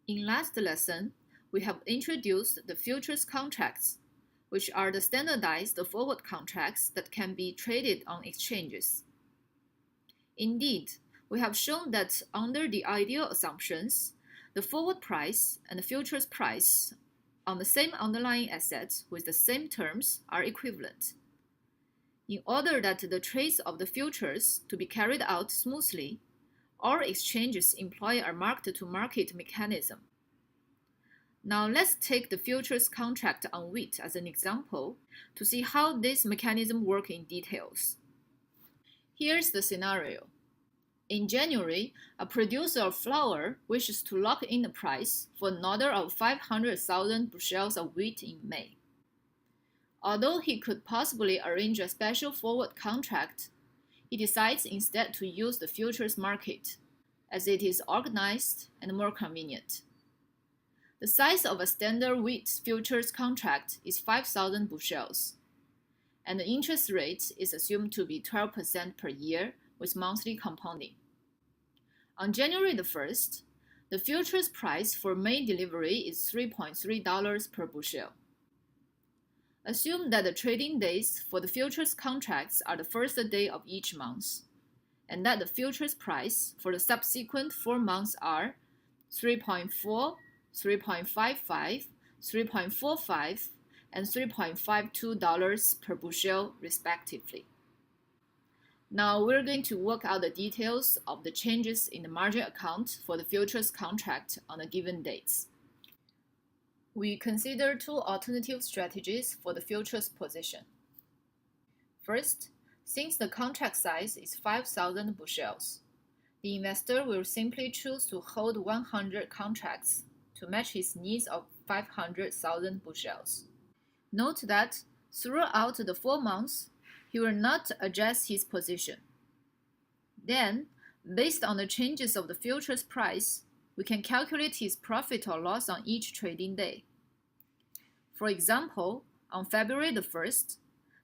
In last lesson, we have introduced the futures contracts, which are the standardized forward contracts that can be traded on exchanges. Indeed, we have shown that under the ideal assumptions, the forward price and the futures price on the same underlying asset with the same terms are equivalent. In order that the trades of the futures to be carried out smoothly, all exchanges employ a mark-to-market mechanism. Now let's take the futures contract on wheat as an example to see how this mechanism works in details. Here's the scenario. In January, a producer of flour wishes to lock in the price for an order of 500,000 bushels of wheat in May. Although he could possibly arrange a special forward contract, he decides instead to use the futures market, as it is organized and more convenient. The size of a standard wheat futures contract is 5,000 bushels, and the interest rate is assumed to be 12% per year with monthly compounding. On January the 1st, the futures price for May delivery is $3.3 per bushel. Assume that the trading days for the futures contracts are the first day of each month, and that the futures price for the subsequent 4 months are $3.4, $3.55, $3.45, and $3.52 per bushel, respectively. Now we're going to work out the details of the changes in the margin account for the futures contract on the given dates. We consider 2 alternative strategies for the futures position. First, since the contract size is 5,000 bushels, the investor will simply choose to hold 100 contracts to match his needs of 500,000 bushels. Note that throughout the 4 months, he will not adjust his position. Then, based on the changes of the futures price, we can calculate his profit or loss on each trading day. For example, on February the 1st,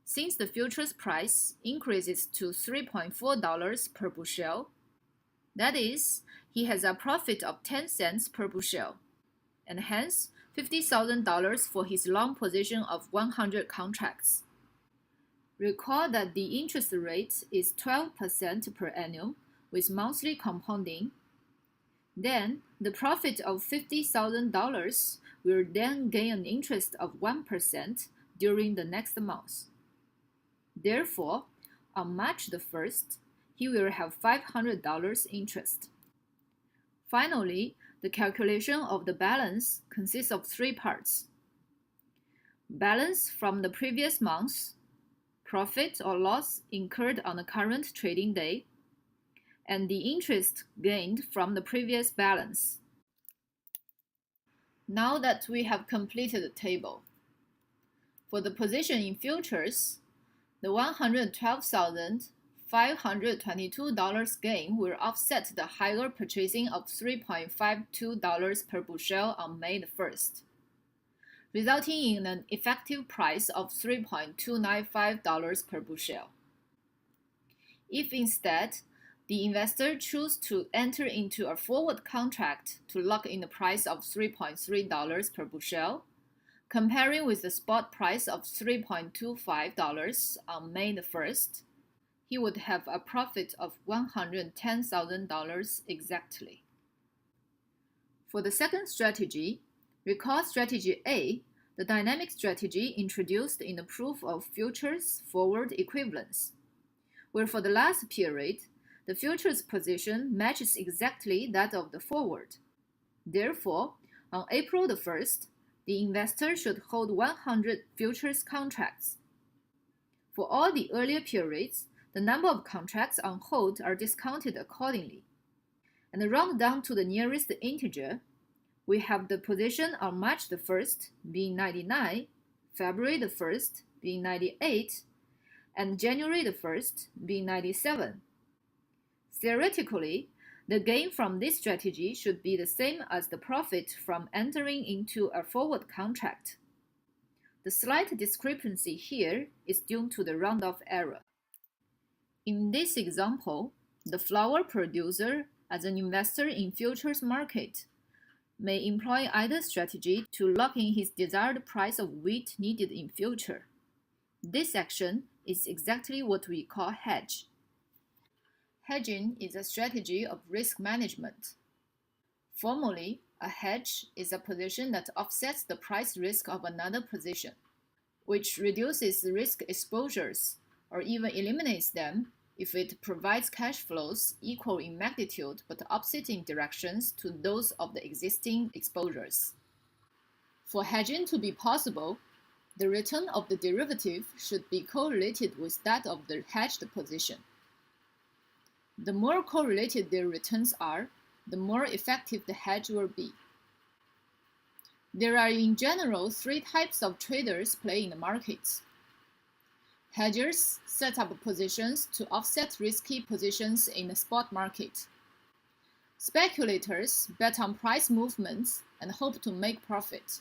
since the futures price increases to $3.4 per bushel, that is, he has a profit of 10 cents per bushel, and hence $50,000 for his long position of 100 contracts. Recall that the interest rate is 12% per annum with monthly compounding. Then, the profit of $50,000 will then gain an interest of 1% during the next month. Therefore, on March the 1st, he will have $500 interest. Finally, the calculation of the balance consists of 3 parts. Balance from the previous month, profit or loss incurred on the current trading day, and the interest gained from the previous balance. Now that we have completed the table, for the position in futures, the $112,522 gain will offset the higher purchasing of $3.52 per bushel on May the 1st, resulting in an effective price of $3.295 per bushel. If instead, the investor chooses to enter into a forward contract to lock in the price of $3.3 per bushel, comparing with the spot price of $3.25 on May the 1st, he would have a profit of $110,000 exactly. For the second strategy, recall strategy A, the dynamic strategy introduced in the proof of futures forward equivalence, where for the last period, the futures position matches exactly that of the forward. Therefore, on April the 1st, the investor should hold 100 futures contracts. For all the earlier periods, the number of contracts on hold are discounted accordingly. And round down to the nearest integer, we have the position on March the 1st being 99, February the 1st being 98, and January the 1st being 97. Theoretically, the gain from this strategy should be the same as the profit from entering into a forward contract. The slight discrepancy here is due to the round-off error. In this example, the flour producer, as an investor in futures market, may employ either strategy to lock in his desired price of wheat needed in future. This action is exactly what we call hedge. Hedging is a strategy of risk management. Formally, a hedge is a position that offsets the price risk of another position, which reduces risk exposures or even eliminates them if it provides cash flows equal in magnitude but opposite in directions to those of the existing exposures. For hedging to be possible, the return of the derivative should be correlated with that of the hedged position. The more correlated their returns are, the more effective the hedge will be. There are in general three types of traders play in the markets. Hedgers set up positions to offset risky positions in the spot market. Speculators bet on price movements and hope to make profit.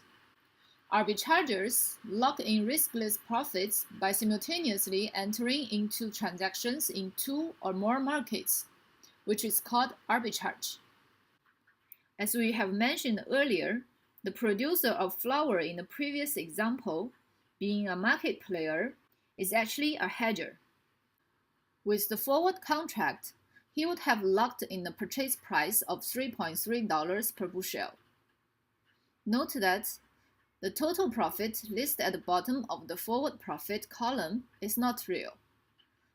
Arbitrageurs lock in riskless profits by simultaneously entering into transactions in two or more markets, which is called arbitrage. As we have mentioned earlier, the producer of flour in the previous example, being a market player, is actually a hedger. With the forward contract, he would have locked in the purchase price of $3.3 per bushel. Note that the total profit listed at the bottom of the forward profit column is not real,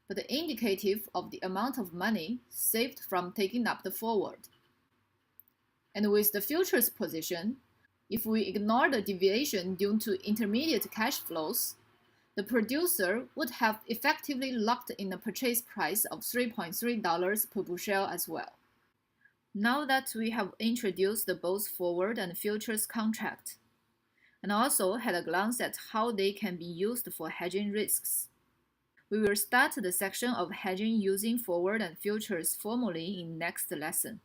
but indicative of the amount of money saved from taking up the forward. And with the futures position, if we ignore the deviation due to intermediate cash flows, the producer would have effectively locked in a purchase price of $3.3 per bushel as well. Now that we have introduced both forward and futures contract, and also had a glance at how they can be used for hedging risks, we will start the section of hedging using forward and futures formally in next lesson.